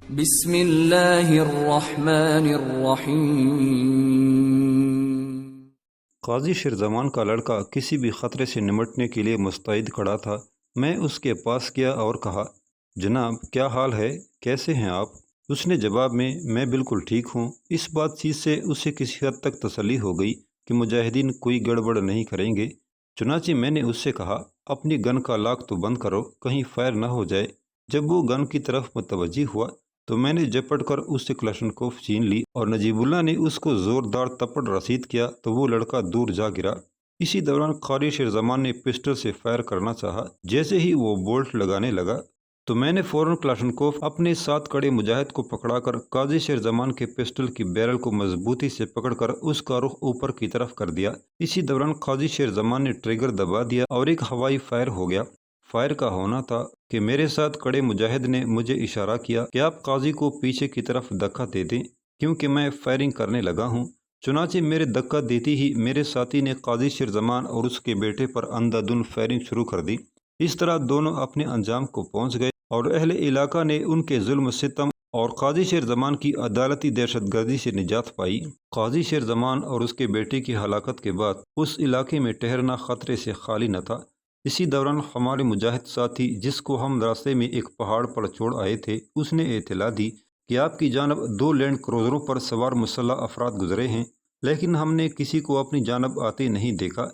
بسم اللہ الرحمن الرحیم۔ قاضی شیرزمان کا لڑکا کسی بھی خطرے سے نمٹنے کے لیے مستعد کھڑا تھا۔ میں اس کے پاس گیا اور کہا، جناب کیا حال ہے، کیسے ہیں آپ؟ اس نے جواب میں بالکل ٹھیک ہوں۔ اس بات چیز سے اسے کسی حد تک تسلی ہو گئی کہ مجاہدین کوئی گڑبڑ نہیں کریں گے۔ چنانچہ میں نے اس سے کہا، اپنی گن کا لاک تو بند کرو، کہیں فائر نہ ہو جائے۔ جب وہ گن کی طرف متوجہ ہوا تو میں نے جپٹ کر اس سے کلاشنکوف چھین لی اور نجیب اللہ نے اس کو زوردار تپڑ رسید کیا تو وہ لڑکا دور جا گرا۔ اسی دوران قاری شیرزمان نے پسٹل سے فائر کرنا چاہا۔ جیسے ہی وہ بولٹ لگانے لگا تو میں نے فوراً کلاشنکوف اپنے ساتھ کڑے مجاہد کو پکڑا کر قاضی شیرزمان کے پسٹل کی بیرل کو مضبوطی سے پکڑ کر اس کا رخ اوپر کی طرف کر دیا۔ اسی دوران قاضی شیرزمان نے ٹریگر دبا دیا اور ایک ہوائی فائر ہو گیا۔ فائر کا ہونا تھا کہ میرے ساتھ کڑے مجاہد نے مجھے اشارہ کیا کہ آپ قاضی کو پیچھے کی طرف دھکا دے دیں کیونکہ میں فائرنگ کرنے لگا ہوں۔ چنانچہ میرے دھکا دیتی ہی میرے ساتھی نے قاضی شیرزمان اور اس کے بیٹے پر اندھا دھند فائرنگ شروع کر دی۔ اس طرح دونوں اپنے انجام کو پہنچ گئے اور اہل علاقہ نے ان کے ظلم و ستم اور قاضی شیرزمان کی عدالتی دہشت گردی سے نجات پائی۔ قاضی شیرزمان اور اس کے بیٹے کی ہلاکت کے بعد اس علاقے میں ٹھہرنا خطرے سے خالی نہ تھا۔ اسی دوران ہمارے مجاہد ساتھی جس کو ہم راستے میں ایک پہاڑ پر چھوڑ آئے تھے، اس نے اطلاع دی کہ آپ کی جانب 2 لینڈ کروزروں پر سوار مسلح افراد گزرے ہیں، لیکن ہم نے کسی کو اپنی جانب آتے نہیں دیکھا۔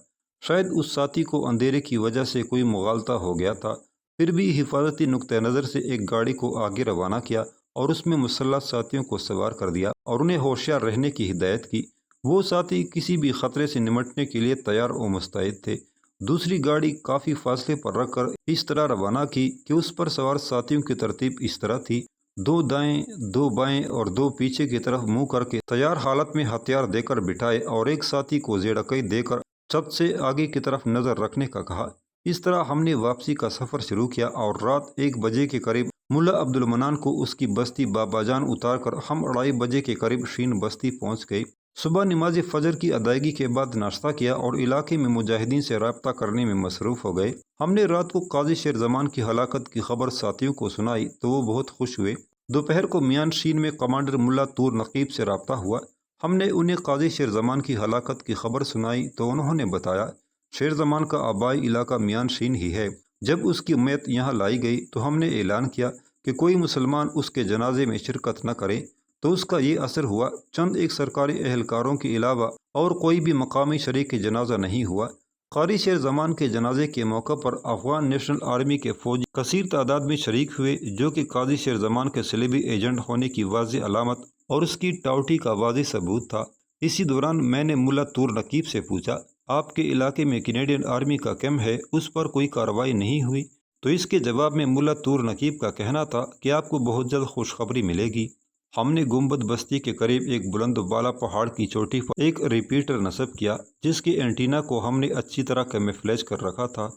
شاید اس ساتھی کو اندھیرے کی وجہ سے کوئی مغالطہ ہو گیا تھا، پھر بھی حفاظتی نقطہ نظر سے ایک گاڑی کو آگے روانہ کیا اور اس میں مسلح ساتھیوں کو سوار کر دیا اور انہیں ہوشیار رہنے کی ہدایت کی۔ وہ ساتھی کسی بھی خطرے سے نمٹنے کے لیے تیار و مستعد تھے۔ دوسری گاڑی کافی فاصلے پر رکھ کر اس طرح روانہ کی کہ اس پر سوار ساتھیوں کی ترتیب اس طرح تھی: 2 دائیں، 2 بائیں اور 2 پیچھے کی طرف منہ کر کے تیار حالت میں ہتھیار دے کر بٹھائے اور ایک ساتھی کو زیڑکئی دے کر چھت سے آگے کی طرف نظر رکھنے کا کہا۔ اس طرح ہم نے واپسی کا سفر شروع کیا اور رات 1 بجے کے قریب ملا عبدالمنان کو اس کی بستی بابا جان اتار کر ہم 2:30 بجے کے قریب شین بستی پہنچ گئے۔ صبح نماز فجر کی ادائیگی کے بعد ناشتہ کیا اور علاقے میں مجاہدین سے رابطہ کرنے میں مصروف ہو گئے۔ ہم نے رات کو قاضی شیرزمان کی ہلاکت کی خبر ساتھیوں کو سنائی تو وہ بہت خوش ہوئے۔ دوپہر کو میان شین میں کمانڈر ملا طور نقیب سے رابطہ ہوا۔ ہم نے انہیں قاضی شیرزمان کی ہلاکت کی خبر سنائی تو انہوں نے بتایا، شیرزمان کا آبائی علاقہ میان شین ہی ہے۔ جب اس کی میت یہاں لائی گئی تو ہم نے اعلان کیا کہ کوئی مسلمان اس کے جنازے میں شرکت نہ کرے، تو اس کا یہ اثر ہوا، چند ایک سرکاری اہلکاروں کے علاوہ اور کوئی بھی مقامی شریک جنازہ نہیں ہوا۔ قاری شیرزمان کے جنازے کے موقع پر افغان نیشنل آرمی کے فوجی کثیر تعداد میں شریک ہوئے، جو کہ قاضی شیرزمان کے صلیبی ایجنٹ ہونے کی واضح علامت اور اس کی ٹاؤٹی کا واضح ثبوت تھا۔ اسی دوران میں نے ملا طور نقیب سے پوچھا، آپ کے علاقے میں کینیڈین آرمی کا کیمپ ہے، اس پر کوئی کارروائی نہیں ہوئی؟ تو اس کے جواب میں ملا طور نقیب کا کہنا تھا کہ آپ کو بہت جلد خوشخبری ملے گی۔ ہم نے گنبد بستی کے قریب ایک بلند و بالا پہاڑ کی چوٹی پر ایک ریپیٹر نصب کیا، جس کے اینٹینا کو ہم نے اچھی طرح کیموفلیج کر رکھا تھا۔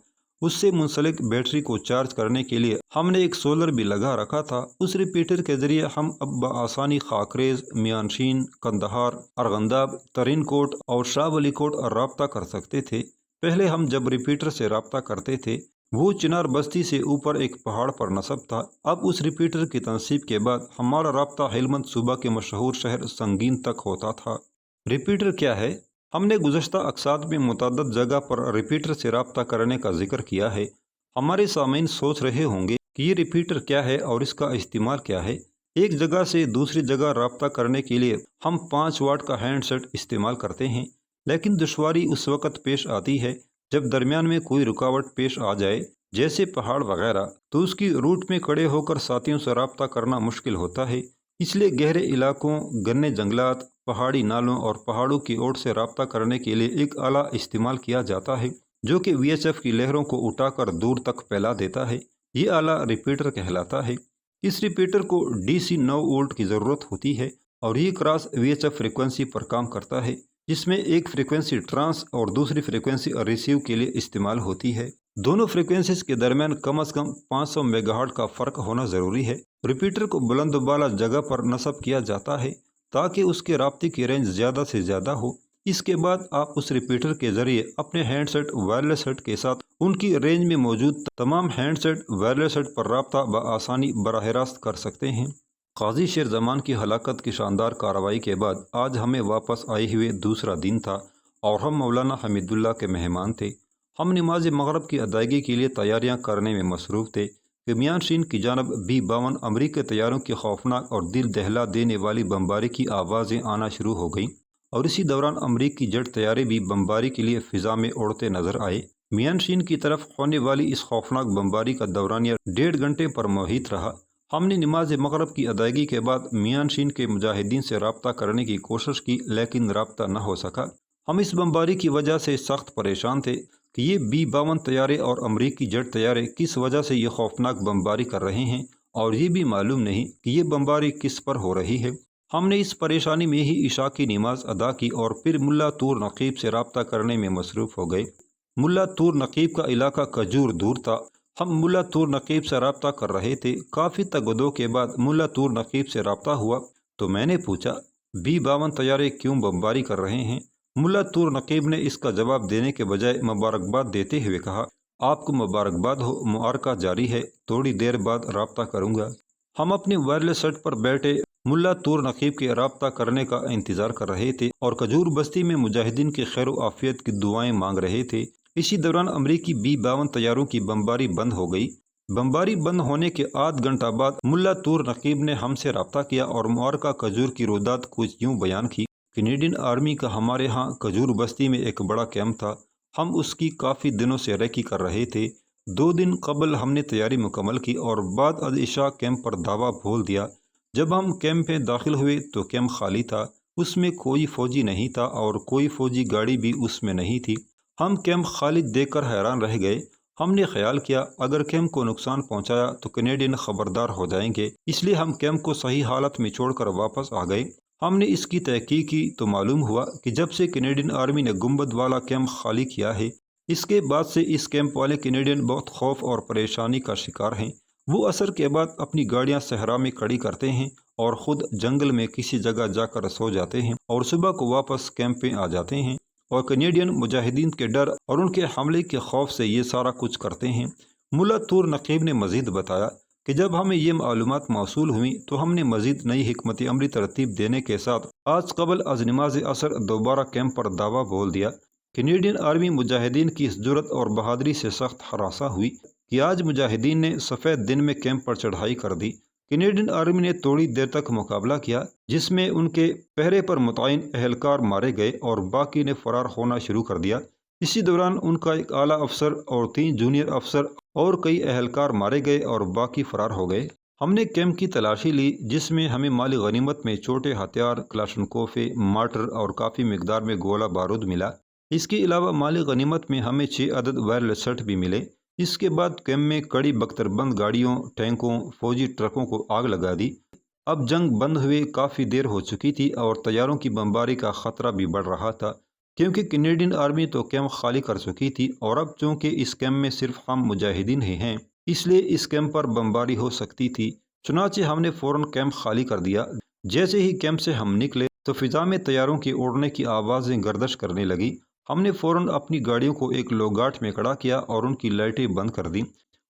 اس سے منسلک بیٹری کو چارج کرنے کے لیے ہم نے ایک سولر بھی لگا رکھا تھا۔ اس ریپیٹر کے ذریعے ہم اب بآسانی خاکریز، میان شین، کندہار، ارغنداب، ترین کوٹ اور شاہ ولی کوٹ رابطہ کر سکتے تھے۔ پہلے ہم جب ریپیٹر سے رابطہ کرتے تھے وہ چنار بستی سے اوپر ایک پہاڑ پر نصب تھا۔ اب اس ریپیٹر کی تنصیب کے بعد ہمارا رابطہ ہلمند صوبہ کے مشہور شہر سنگین تک ہوتا تھا۔ ریپیٹر کیا ہے؟ ہم نے گزشتہ اقساط میں متعدد جگہ پر ریپیٹر سے رابطہ کرنے کا ذکر کیا ہے۔ ہمارے سامعین سوچ رہے ہوں گے کہ یہ ریپیٹر کیا ہے اور اس کا استعمال کیا ہے۔ ایک جگہ سے دوسری جگہ رابطہ کرنے کے لیے ہم 5 واٹ کا ہینڈ سیٹ استعمال کرتے ہیں، لیکن دشواری اس وقت پیش آتی ہے جب درمیان میں کوئی رکاوٹ پیش آ جائے، جیسے پہاڑ وغیرہ، تو اس کی روٹ میں کھڑے ہو کر ساتھیوں سے رابطہ کرنا مشکل ہوتا ہے۔ اس لیے گہرے علاقوں، گھنے جنگلات، پہاڑی نالوں اور پہاڑوں کی اوٹ سے رابطہ کرنے کے لیے ایک آلہ استعمال کیا جاتا ہے جو کہ VHF کی لہروں کو اٹھا کر دور تک پھیلا دیتا ہے۔ یہ آلہ ریپیٹر کہلاتا ہے۔ اس ریپیٹر کو DC 9 وولٹ کی ضرورت ہوتی ہے اور یہ کراس VHF فریکوینسی پر کام کرتا ہے، جس میں ایک فریکوینسی ٹرانس اور دوسری فریکوینسی ریسیو کے لیے استعمال ہوتی ہے۔ دونوں فریکوینسیز کے درمیان کم از کم 500 میگا ہرٹز کا فرق ہونا ضروری ہے۔ ریپیٹر کو بلند و بالا جگہ پر نصب کیا جاتا ہے تاکہ اس کے رابطے کی رینج زیادہ سے زیادہ ہو۔ اس کے بعد آپ اس ریپیٹر کے ذریعے اپنے ہینڈ سیٹ وائرلیس سیٹ کے ساتھ ان کی رینج میں موجود تمام ہینڈ سیٹ وائرلیس سیٹ پر رابطہ بآسانی براہ راست کر سکتے ہیں۔ قاضی شیر زمان کی ہلاکت کی شاندار کارروائی کے بعد آج ہمیں واپس آئے ہوئے دوسرا دن تھا اور ہم مولانا حمید اللہ کے مہمان تھے۔ ہم نماز مغرب کی ادائیگی کے لیے تیاریاں کرنے میں مصروف تھے کہ میاں شین کی جانب B-52 امریکی طیاروں کی خوفناک اور دل دہلا دینے والی بمباری کی آوازیں آنا شروع ہو گئیں، اور اسی دوران امریکی جیٹ طیارے بھی بمباری کے لیے فضا میں اڑتے نظر آئے۔ میاں شین کی طرف ہونے والی اس خوفناک بمباری کا دورانیہ 1.5 گھنٹے پر محیط رہا۔ ہم نے نماز مغرب کی ادائیگی کے بعد میاں شین کے مجاہدین سے رابطہ کرنے کی کوشش کی، لیکن رابطہ نہ ہو سکا۔ ہم اس بمباری کی وجہ سے سخت پریشان تھے کہ یہ B-52 طیارے اور امریکی جیٹ طیارے کس وجہ سے یہ خوفناک بمباری کر رہے ہیں، اور یہ بھی معلوم نہیں کہ یہ بمباری کس پر ہو رہی ہے۔ ہم نے اس پریشانی میں ہی عشاء کی نماز ادا کی اور پھر ملا طور نقیب سے رابطہ کرنے میں مصروف ہو گئے۔ ملا طور نقیب کا علاقہ کھجور دور تھا۔ ہم ملا طور نقیب سے رابطہ کر رہے تھے۔ کافی تگدو کے بعد ملا طور نقیب سے رابطہ ہوا تو میں نے پوچھا، B-52 طیارے کیوں بمباری کر رہے ہیں؟ ملا طور نقیب نے اس کا جواب دینے کے بجائے مبارکباد دیتے ہوئے کہا، آپ کو مبارکباد ہو، معرکہ جاری ہے، تھوڑی دیر بعد رابطہ کروں گا۔ ہم اپنے وائرلیس سیٹ پر بیٹھے ملا طور نقیب کے رابطہ کرنے کا انتظار کر رہے تھے اور کھجور بستی میں مجاہدین کی خیر و عافیت کی دعائیں مانگ رہے تھے۔ اسی دوران امریکی B-52 طیاروں کی بمباری بند ہو گئی۔ بمباری بند ہونے کے آدھ گھنٹہ بعد ملا طور نقیب نے ہم سے رابطہ کیا اور معرکہ کھجور کی رویداد کچھ یوں بیان کی۔ کینیڈین آرمی کا ہمارے ہاں کھجور بستی میں ایک بڑا کیمپ تھا۔ ہم اس کی کافی دنوں سے ریکی کر رہے تھے۔ 2 دن قبل ہم نے تیاری مکمل کی اور بعد از عشاء کیمپ پر دھاوا بول دیا۔ جب ہم کیمپ میں داخل ہوئے تو کیمپ خالی تھا، اس میں کوئی فوجی نہیں تھا اور کوئی فوجی گاڑی بھی اس میں نہیں تھی۔ ہم کیمپ خالی دیکھ کر حیران رہ گئے۔ ہم نے خیال کیا اگر کیمپ کو نقصان پہنچایا تو کینیڈین خبردار ہو جائیں گے، اس لیے ہم کیمپ کو صحیح حالت میں چھوڑ کر واپس آ گئے۔ ہم نے اس کی تحقیق کی تو معلوم ہوا کہ جب سے کینیڈین آرمی نے گنبد والا کیمپ خالی کیا ہے، اس کے بعد سے اس کیمپ والے کینیڈین بہت خوف اور پریشانی کا شکار ہیں۔ وہ عصر کے بعد اپنی گاڑیاں صحرا میں کھڑی کرتے ہیں اور خود جنگل میں کسی جگہ جا کر سو جاتے ہیں اور صبح کو واپس کیمپ میں آ جاتے ہیں، اور کینیڈین مجاہدین کے ڈر اور ان کے حملے کے خوف سے یہ سارا کچھ کرتے ہیں۔ ملا طور نقیب نے مزید بتایا کہ جب ہمیں یہ معلومات موصول ہوئیں تو ہم نے مزید نئی حکمت عملی ترتیب دینے کے ساتھ آج قبل از نماز عصر دوبارہ کیمپ پر دعویٰ بول دیا۔ کینیڈین آرمی مجاہدین کی اس جرأت اور بہادری سے سخت ہراساں ہوئی کہ آج مجاہدین نے سفید دن میں کیمپ پر چڑھائی کر دی۔ کینیڈین آرمی نے تھوڑی دیر تک مقابلہ کیا، جس میں ان کے پہرے پر متعین اہلکار مارے گئے اور باقی نے فرار ہونا شروع کر دیا۔ اسی دوران ان کا ایک اعلیٰ افسر اور 3 جونیئر افسر اور کئی اہلکار مارے گئے اور باقی فرار ہو گئے۔ ہم نے کیمپ کی تلاشی لی، جس میں ہمیں مالی غنیمت میں چھوٹے ہتھیار، کلاشنکوفیں، مارٹر اور کافی مقدار میں گولہ بارود ملا۔ اس کے علاوہ مالی غنیمت میں ہمیں 6 عدد وائرلیس سیٹ بھی ملے۔ اس کے بعد کیمپ میں کڑی بختر بند گاڑیوں، ٹینکوں، فوجی ٹرکوں کو آگ لگا دی۔ اب جنگ بند ہوئے کافی دیر ہو چکی تھی اور طیاروں کی بمباری کا خطرہ بھی بڑھ رہا تھا، کیونکہ کینیڈین آرمی تو کیمپ خالی کر چکی تھی اور اب چونکہ اس کیمپ میں صرف ہم مجاہدین ہی ہیں، اس لیے اس کیمپ پر بمباری ہو سکتی تھی۔ چنانچہ ہم نے فوراً کیمپ خالی کر دیا۔ جیسے ہی کیمپ سے ہم نکلے تو فضا میں طیاروں کے اڑنے کی آوازیں گردش کرنے لگی۔ ہم نے فوراً اپنی گاڑیوں کو ایک لوگاٹ میں کھڑا کیا اور ان کی لائٹیں بند کر دیں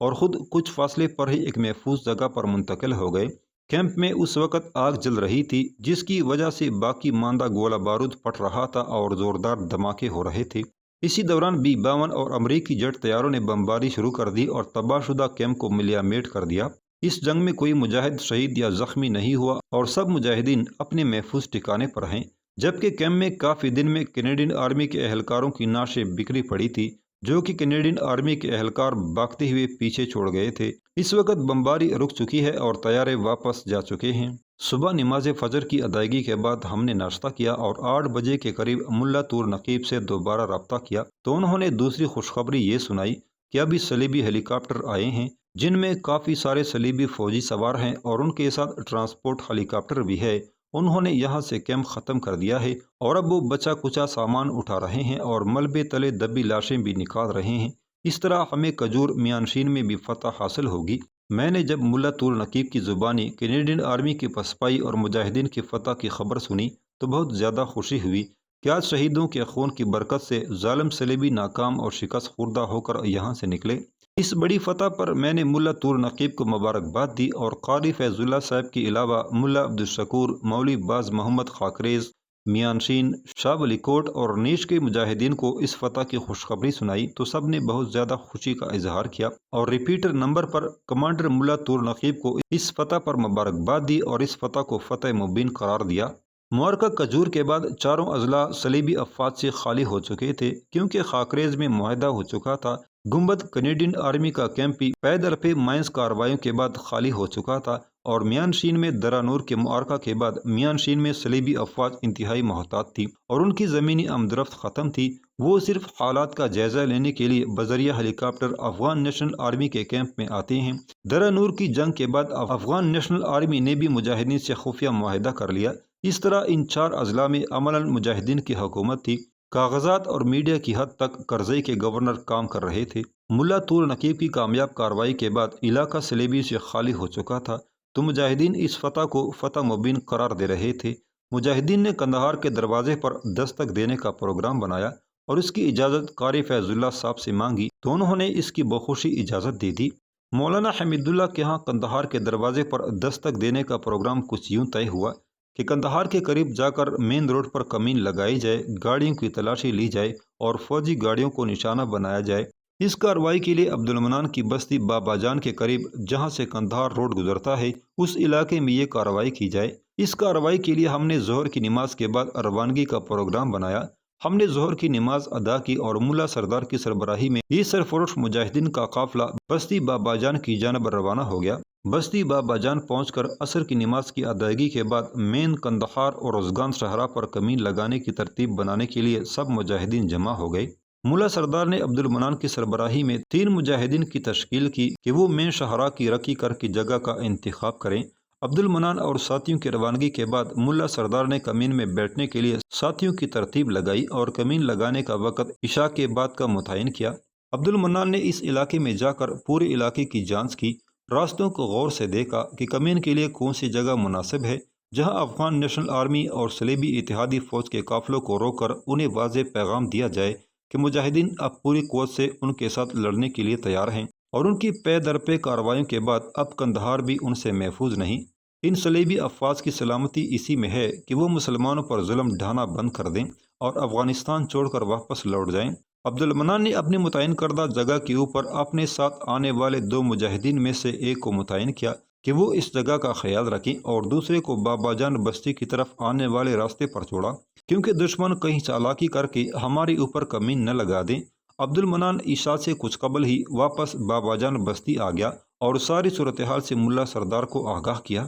اور خود کچھ فاصلے پر ہی ایک محفوظ جگہ پر منتقل ہو گئے۔ کیمپ میں اس وقت آگ جل رہی تھی، جس کی وجہ سے باقی ماندہ گولہ بارود پھٹ رہا تھا اور زوردار دھماکے ہو رہے تھے۔ اسی دوران B-52 اور امریکی جیٹ طیاروں نے بمباری شروع کر دی اور تباہ شدہ کیمپ کو ملیا میٹ کر دیا۔ اس جنگ میں کوئی مجاہد شہید یا زخمی نہیں ہوا اور سب مجاہدین اپنے محفوظ ٹھکانے پر ہیں، جبکہ کیمپ میں کافی دن میں کینیڈین آرمی کے اہلکاروں کی نعشیں بکھری پڑی تھی، جو کہ کینیڈین آرمی کے اہلکار بھاگتے ہوئے پیچھے چھوڑ گئے تھے۔ اس وقت بمباری رک چکی ہے اور طیارے واپس جا چکے ہیں۔ صبح نماز فجر کی ادائیگی کے بعد ہم نے ناشتہ کیا اور 8 بجے کے قریب ملا طور نقیب سے دوبارہ رابطہ کیا تو انہوں نے دوسری خوشخبری یہ سنائی کہ ابھی صلیبی ہیلی کاپٹر آئے ہیں، جن میں کافی سارے صلیبی فوجی سوار ہیں اور ان کے ساتھ ٹرانسپورٹ ہیلی کاپٹر بھی ہے۔ انہوں نے یہاں سے کیمپ ختم کر دیا ہے اور اب وہ بچا کچا سامان اٹھا رہے ہیں اور ملبے تلے دبی لاشیں بھی نکال رہے ہیں۔ اس طرح ہمیں کھجور میانشین میں بھی فتح حاصل ہوگی۔ میں نے جب ملا طور نقیب کی زبانی کینیڈین آرمی کی پسپائی اور مجاہدین کی فتح کی خبر سنی تو بہت زیادہ خوشی ہوئی کہ آج شہیدوں کے خون کی برکت سے ظالم صلیبی ناکام اور شکست خوردہ ہو کر یہاں سے نکلے۔ اس بڑی فتح پر میں نے ملا طور نقیب کو مبارکباد دی اور قاری فیض اللہ صاحب کے علاوہ ملا عبدالشکور، مولوی باز محمد خاکریز، میانشین، شاہ ولی کوٹ اور نیش کے مجاہدین کو اس فتح کی خوشخبری سنائی تو سب نے بہت زیادہ خوشی کا اظہار کیا اور ریپیٹر نمبر پر کمانڈر ملا طور نقیب کو اس فتح پر مبارکباد دی اور اس فتح کو فتح مبین قرار دیا۔ معرکہ کجور کے بعد چاروں اضلاع صلیبی افواج سے خالی ہو چکے تھے کیونکہ خاکریز میں معاہدہ ہو چکا تھا۔ گنبد کینیڈین آرمی کا کیمپ بھی پیدل پہ مائنس کارروائیوں کے بعد خالی ہو چکا تھا اور میان شین میں درہ نور کے معرکہ کے بعد میان شین میں صلیبی افواج انتہائی محتاط تھی اور ان کی زمینی آمد رفت ختم تھی۔ وہ صرف حالات کا جائزہ لینے کے لیے بذریعہ ہیلی کاپٹر افغان نیشنل آرمی کے کیمپ میں آتے ہیں۔ درہ نور کی جنگ کے بعد افغان نیشنل آرمی نے بھی مجاہدین سے خفیہ معاہدہ کر لیا۔ اس طرح ان چار اضلاع میں عملاً مجاہدین کی حکومت تھی۔ کاغذات اور میڈیا کی حد تک کرزئی کے گورنر کام کر رہے تھے۔ ملا طور نقیب کی کامیاب کارروائی کے بعد علاقہ صلیبی سے خالی ہو چکا تھا تو مجاہدین اس فتح کو فتح مبین قرار دے رہے تھے۔ مجاہدین نے قندھار کے دروازے پر دستک دینے کا پروگرام بنایا اور اس کی اجازت قاری فیض اللہ صاحب سے مانگی تو انہوں نے اس کی بخوشی اجازت دے دی۔ مولانا حمید اللہ کے ہاں قندھار کے دروازے پر دستک دینے کا پروگرام کچھ یوں طے ہوا کہ قندھار کے قریب جا کر مین روڈ پر کمین لگائی جائے، گاڑیوں کی تلاشی لی جائے اور فوجی گاڑیوں کو نشانہ بنایا جائے۔ اس کارروائی کے لیے عبدالمنان کی بستی بابا جان کے قریب جہاں سے قندھار روڈ گزرتا ہے اس علاقے میں یہ کارروائی کی جائے۔ اس کارروائی کے لیے ہم نے ظہر کی نماز کے بعد روانگی کا پروگرام بنایا۔ ہم نے ظہر کی نماز ادا کی اور ملا سردار کی سربراہی میں یہ سرفروش مجاہدین کا قافلہ بستی بابا جان کی جانب روانہ ہو گیا۔ بستی بابا جان پہنچ کر عصر کی نماز کی ادائیگی کے بعد مین قندھار اور ازگان شاہراہ پر کمین لگانے کی ترتیب بنانے کے لیے سب مجاہدین جمع ہو گئے۔ ملا سردار نے عبدالمنان کی سربراہی میں 3 مجاہدین کی تشکیل کی کہ وہ مین شاہراہ کی رکی کر کی جگہ کا انتخاب کریں۔ عبدالمنان اور ساتھیوں کی روانگی کے بعد ملا سردار نے کمین میں بیٹھنے کے لیے ساتھیوں کی ترتیب لگائی اور کمین لگانے کا وقت عشاء کے بعد کا متعین کیا۔ عبدالمنان نے اس علاقے میں جا کر پورے علاقے کی جانچ کی، راستوں کو غور سے دیکھا کہ کمین کے لیے کون سی جگہ مناسب ہے جہاں افغان نیشنل آرمی اور صلیبی اتحادی فوج کے قافلوں کو روک کر انہیں واضح پیغام دیا جائے کہ مجاہدین اب پوری قوت سے ان کے ساتھ لڑنے کے لیے تیار ہیں اور ان کی پے در پے کارروائیوں کے بعد اب قندھار بھی ان سے محفوظ نہیں۔ ان صلیبی افواج کی سلامتی اسی میں ہے کہ وہ مسلمانوں پر ظلم ڈھانا بند کر دیں اور افغانستان چھوڑ کر واپس لوٹ جائیں۔ عبدالمنان نے اپنی متعین کردہ جگہ کے اوپر اپنے ساتھ آنے والے 2 مجاہدین میں سے ایک کو متعین کیا کہ وہ اس جگہ کا خیال رکھیں اور دوسرے کو بابا جان بستی کی طرف آنے والے راستے پر چھوڑا کیونکہ دشمن کہیں چالاکی کر کے ہمارے اوپر کمین نہ لگا دیں۔ عبدالمنان عشاء سے کچھ قبل ہی واپس بابا جان بستی آ گیا اور ساری صورتحال سے ملا سردار کو آگاہ کیا۔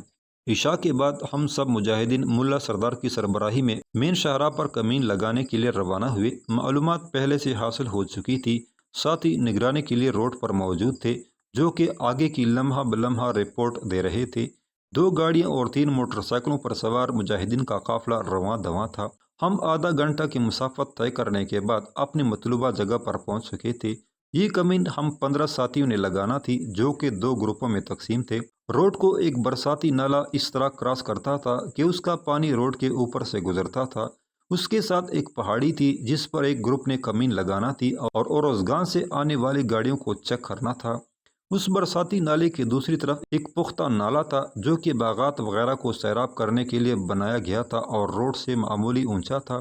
عشاء کے بعد ہم سب مجاہدین ملا سردار کی سربراہی میں مین شاہراہ پر کمین لگانے کے لیے روانہ ہوئے۔ معلومات پہلے سے حاصل ہو چکی تھی، ساتھی نگرانی کے لیے روڈ پر موجود تھے جو کہ آگے کی لمحہ بلمحہ رپورٹ دے رہے تھے۔ 2 گاڑیاں اور 3 موٹر سائیکلوں پر سوار مجاہدین کا قافلہ رواں دواں تھا۔ ہم آدھا گھنٹہ کی مسافت طے کرنے کے بعد اپنی مطلوبہ جگہ پر پہنچ چکے تھے۔ یہ کمین ہم 15 ساتھیوں نے لگانا تھی جو کہ 2 گروپوں میں تقسیم تھے۔ روڈ کو ایک برساتی نالہ اس طرح کراس کرتا تھا کہ اس کا پانی روڈ کے اوپر سے گزرتا تھا۔ اس کے ساتھ ایک پہاڑی تھی جس پر ایک گروپ نے کمین لگانا تھی اور اوروزگان سے آنے والی گاڑیوں کو چیک کرنا تھا۔ اس برساتی نالے کی دوسری طرف ایک پختہ نالہ تھا جو کہ باغات وغیرہ کو سیراب کرنے کے لیے بنایا گیا تھا اور روڈ سے معمولی اونچا تھا۔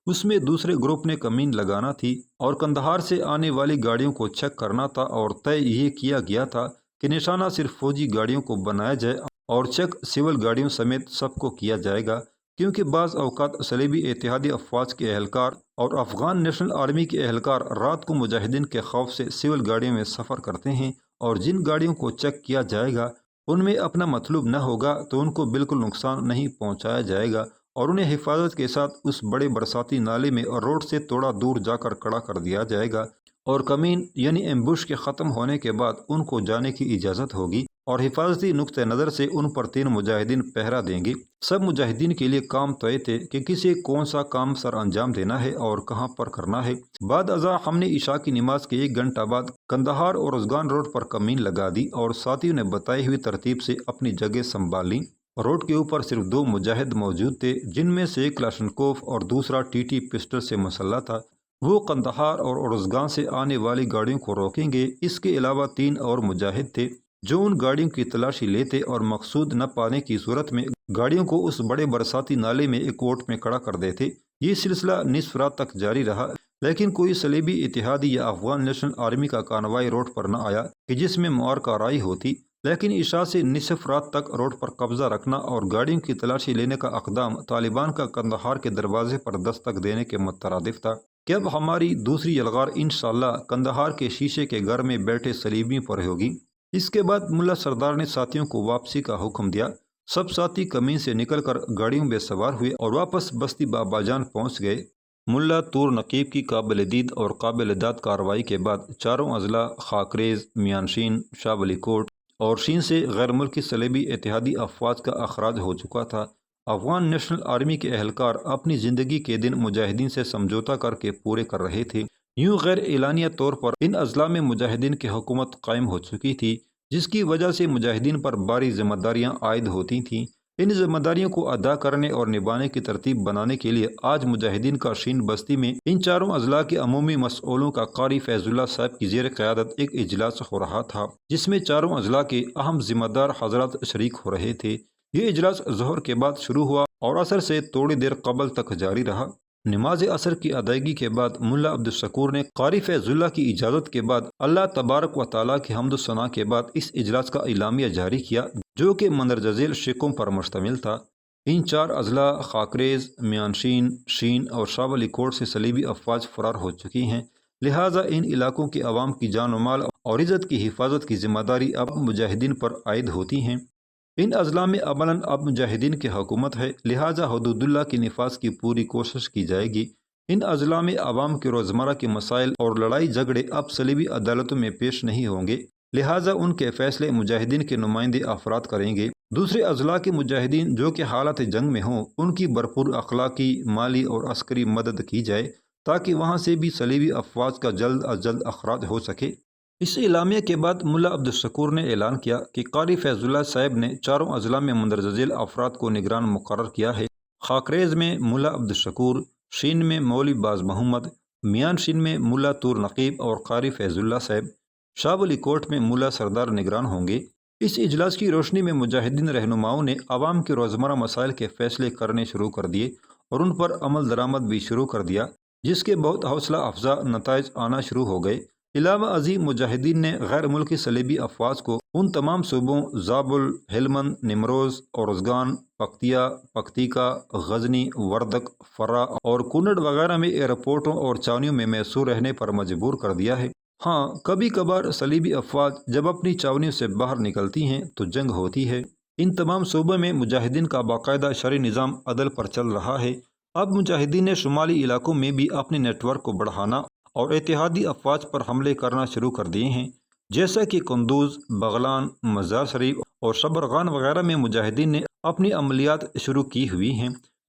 اس میں دوسرے گروپ نے کمین لگانا تھی اور قندھار سے آنے والی گاڑیوں کو چیک کرنا تھا اور طے یہ کیا گیا تھا کہ نشانہ صرف فوجی گاڑیوں کو بنایا جائے اور چیک سول گاڑیوں سمیت سب کو کیا جائے گا کیونکہ بعض اوقات صلیبی اتحادی افواج کے اہلکار اور افغان نیشنل آرمی کے اہلکار رات کو مجاہدین کے خوف سے سول گاڑیوں میں سفر کرتے ہیں اور جن گاڑیوں کو چیک کیا جائے گا ان میں اپنا مطلوب نہ ہوگا تو ان کو بالکل نقصان نہیں پہنچایا جائے گا اور انہیں حفاظت کے ساتھ اس بڑے برساتی نالے میں روڈ سے تھوڑا دور جا کر کھڑا کر دیا جائے گا اور کمین یعنی ایمبوش کے ختم ہونے کے بعد ان کو جانے کی اجازت ہوگی اور حفاظتی نقطہ نظر سے ان پر 3 مجاہدین پہرا دیں گے۔ سب مجاہدین کے لیے کام طے تھے کہ کسے کون سا کام سر انجام دینا ہے اور کہاں پر کرنا ہے۔ بعد ازاں ہم نے عشاء کی نماز کے 1 گھنٹہ بعد قندھار اور ازگان روڈ پر کمین لگا دی اور ساتھیوں نے بتائی ہوئی ترتیب سے اپنی جگہ سنبھال لیں۔ روڈ کے اوپر صرف 2 مجاہد موجود تھے جن میں سے ایک کلاشنکوف اور دوسرا ٹی پسٹل سے مسلح تھا۔ وہ قندھار اور ارزگان سے آنے والی گاڑیوں کو روکیں گے۔ اس کے علاوہ 3 اور مجاہد تھے جو ان گاڑیوں کی تلاشی لیتے اور مقصود نہ پانے کی صورت میں گاڑیوں کو اس بڑے برساتی نالے میں ایک کوٹ میں کھڑا کر دیتے۔ یہ سلسلہ نصف رات تک جاری رہا، لیکن کوئی صلیبی اتحادی یا افغان نیشنل آرمی کا کانوائی روڈ پر نہ آیا کہ جس میں معرکہ رائی ہوتی، لیکن عشاء سے نصف رات تک روڈ پر قبضہ رکھنا اور گاڑیوں کی تلاشی لینے کا اقدام طالبان کا قندھار کے دروازے پر دستک دینے کے مترادف تھا کہ اب ہماری دوسری یلغار انشاءاللہ قندھار کے شیشے کے گھر میں بیٹھے صلیبیوں پر ہوگی۔ اس کے بعد ملا سردار نے ساتھیوں کو واپسی کا حکم دیا۔ سب ساتھی کمین سے نکل کر گاڑیوں میں سوار ہوئے اور واپس بستی بابا جان پہنچ گئے۔ ملا تور نقیب کی قابل دید اور قابل داد کارروائی کے بعد چاروں اضلاع خاکریز، میانشین، شاہ ولی کوٹ اور شین سے غیر ملکی صلیبی اتحادی افواج کا اخراج ہو چکا تھا۔ افغان نیشنل آرمی کے اہلکار اپنی زندگی کے دن مجاہدین سے سمجھوتا کر کے پورے کر رہے تھے۔ یوں غیر اعلانیہ طور پر ان اضلاع میں مجاہدین کی حکومت قائم ہو چکی تھی، جس کی وجہ سے مجاہدین پر بھاری ذمہ داریاں عائد ہوتی تھیں۔ ان ذمہ داریوں کو ادا کرنے اور نبھانے کی ترتیب بنانے کے لیے آج مجاہدین کا شین بستی میں ان چاروں اضلاع کے عمومی مسئولوں کا قاری فیض اللہ صاحب کی زیر قیادت ایک اجلاس ہو رہا تھا، جس میں چاروں اضلاع کے اہم ذمہ دار حضرات شریک ہو رہے تھے۔ یہ اجلاس ظہر کے بعد شروع ہوا اور عصر سے تھوڑی دیر قبل تک جاری رہا۔ نماز عصر کی ادائیگی کے بعد ملا عبدالشکور نے قاری فیض اللہ کی اجازت کے بعد اللہ تبارک و تعالیٰ کی حمد و ثنا کے بعد اس اجلاس کا اعلامیہ جاری کیا، جو کہ مندرجہ ذیل شقوں پر مشتمل تھا۔ ان 4 اضلاع خاکریز، میانشین، شین اور شاہ ولی کوٹ سے صلیبی افواج فرار ہو چکی ہیں، لہٰذا ان علاقوں کے عوام کی جان و مال اور عزت کی حفاظت کی ذمہ داری اب مجاہدین پر عائد ہوتی ہیں۔ ان اضلاع میں عملاً اب مجاہدین کی حکومت ہے، لہٰذا حدود اللہ کے نفاذ کی پوری کوشش کی جائے گی۔ ان اضلاع میں عوام کے روزمرہ کے مسائل اور لڑائی جھگڑے اب صلیبی عدالتوں میں پیش نہیں ہوں گے، لہٰذا ان کے فیصلے مجاہدین کے نمائندے افراد کریں گے۔ دوسرے اضلاع کے مجاہدین جو کہ حالت جنگ میں ہوں، ان کی بھرپور اخلاقی، مالی اور عسکری مدد کی جائے تاکہ وہاں سے بھی صلیبی افواج کا جلد از جلد اخراج ہو سکے۔ اس اعلامیہ کے بعد ملا عبدالشکور نے اعلان کیا کہ قاری فیض اللہ صاحب نے چاروں اضلاع میں مندرجہ ذیل افراد کو نگران مقرر کیا ہے۔ خاکریز میں ملا عبدالشکور، شین میں مولوی باز محمد، میان شین میں ملا تور نقیب اور قاری فیض اللہ صاحب، شاہ ولی کوٹ میں ملا سردار نگران ہوں گے۔ اس اجلاس کی روشنی میں مجاہدین رہنماؤں نے عوام کے روزمرہ مسائل کے فیصلے کرنے شروع کر دیے اور ان پر عمل درآمد بھی شروع کر دیا، جس کے بہت حوصلہ افزا نتائج آنا شروع ہو گئے۔ علاوہ ازیں مجاہدین نے غیر ملکی صلیبی افواج کو ان تمام صوبوں زابل، ہلمند، نیمروز، ارزگان، پکتیا، پکتیکا، غزنی، وردک، فرا اور کنڑ وغیرہ میں ایئرپورٹوں اور چاونیوں میں محصور رہنے پر مجبور کر دیا ہے۔ ہاں، کبھی کبھار صلیبی افواج جب اپنی چاونیوں سے باہر نکلتی ہیں تو جنگ ہوتی ہے۔ ان تمام صوبوں میں مجاہدین کا باقاعدہ شرعی نظام عدل پر چل رہا ہے۔ اب مجاہدین نے شمالی علاقوں میں بھی اپنے نیٹ ورک کو بڑھانا اور اتحادی افواج پر حملے کرنا شروع کر دیے ہیں، جیسا کہ قندوز، بغلان، مزار شریف اور شبرغان وغیرہ میں مجاہدین نے اپنی عملیات شروع کی ہوئی ہیں۔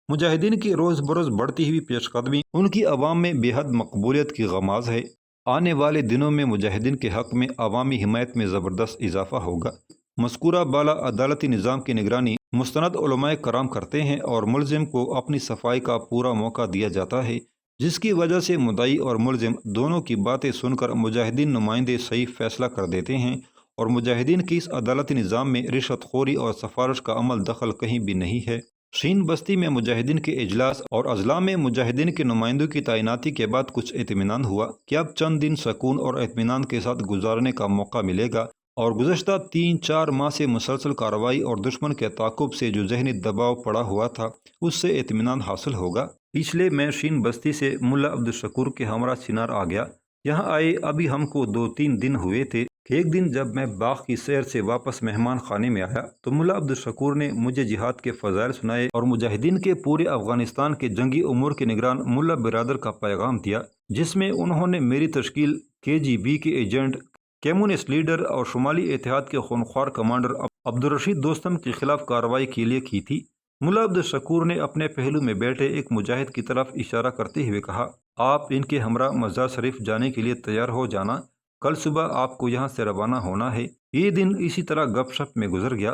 مجاہدین کی روز بروز بڑھتی ہوئی پیش قدمی ان کی عوام میں بے حد مقبولیت کی غماز ہے۔ آنے والے دنوں میں مجاہدین کے حق میں عوامی حمایت میں زبردست اضافہ ہوگا۔ مذکورہ بالا عدالتی نظام کی نگرانی مستند علماء کرام کرتے ہیں اور ملزم کو اپنی صفائی کا پورا موقع دیا جاتا ہے، جس کی وجہ سے مدعی اور ملزم دونوں کی باتیں سن کر مجاہدین نمائندے صحیح فیصلہ کر دیتے ہیں اور مجاہدین کی اس عدالتی نظام میں رشوت خوری اور سفارش کا عمل دخل کہیں بھی نہیں ہے۔ شین بستی میں مجاہدین کے اجلاس اور اضلاع میں مجاہدین کے نمائندوں کی تعیناتی کے بعد کچھ اطمینان ہوا کہ اب چند دن سکون اور اطمینان کے ساتھ گزارنے کا موقع ملے گا اور گزشتہ 3-4 ماہ سے مسلسل کارروائی اور دشمن کے تعاقب سے جو ذہنی دباؤ پڑا ہوا تھا اس سے اطمینان حاصل ہوگا۔ اس لیے میں شین بستی سے ملا عبدالشکور کے ہمراہ چنار آ گیا۔ یہاں آئے ابھی ہم کو 2-3 دن ہوئے تھے کہ ایک دن جب میں باغ کی سیر سے واپس مہمان خانے میں آیا تو ملا عبدالشکور نے مجھے جہاد کے فضائل سنائے اور مجاہدین کے پورے افغانستان کے جنگی امور کے نگران ملا برادر کا پیغام دیا، جس میں انہوں نے میری تشکیل KGB کے ایجنٹ، کمیونسٹ لیڈر اور شمالی اتحاد کے خونخوار کمانڈر عبدالرشید دوستم کے خلاف کارروائی کے لیے کی تھی۔ ملا عبدالشکور نے اپنے پہلو میں بیٹھے ایک مجاہد کی طرف اشارہ کرتے ہوئے کہا، آپ ان کے ہمراہ مزار شریف جانے کے لیے تیار ہو جانا، کل صبح آپ کو یہاں سے روانہ ہونا ہے۔ یہ دن اسی طرح گپ شپ میں گزر گیا۔